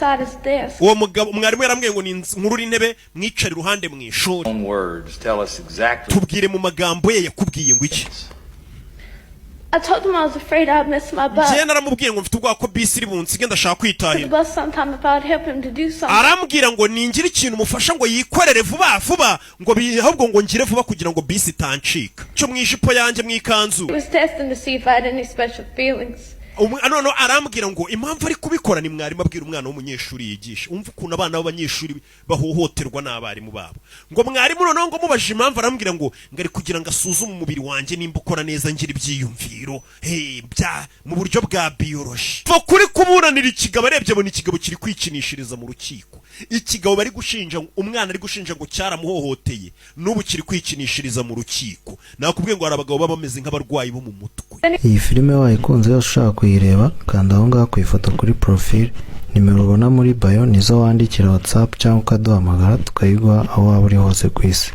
at his desk. uwo mugabo mwarimu yarambwiye ngo ni nkurura intebe mwicare iruhande mu ishuri. Tubwire mu magambo ye yakubwiye ngo iki? I told him I was afraid I'd miss my bus. Je naramubwiye ngo mfite ubwoba ko bisi iri bunsige ndashaka kwitahira. The bus sometime if I'd help him to do something. Arambwira ngo ningira ikintu mufasha ngo yikorere vuba ngo ahubwo ngo ngire vuba kugira ngo bisi itancika. Cyo mwishipo yanjye mwikanzu. He was testing to see if I had any special feelings. None arambwira ngo impamvu ari kubikora ni mwarimu abwira umwana w'umunyeshuri yigisha. Umva ukuntu abana b'abanyeshuri bahohoterwa n'abarimu babo. Ngo mwarimu noneho ngo mubaje impamvu arambwira ngo ngari kugira ngo asuzume umubiri wanjye nimba ukora neza ngira ibyiyumviro bya mu buryo bwa biology. Fo kuri kuburanira ikigabo arebye abona ikigabo kiri kwikinishiriza mu rukiko. Ikigabo bari gushinja umwana ari gushinja ngo cyaramuhohoteye n'ubu kiri kwikinishiriza mu rukiko. Nakubwiye ngo hari abagabo baba bameze nk'abarwayi bo mu mutwe. Iyi filime wayikunze ushaka kuyireba kanda aho ngaho ku ifoto kuri profile, nimero ubona muri bio nizo wandikira WhatsApp cyangwa ukaduhamagara tukayiguha aho waba uri hose ku isi.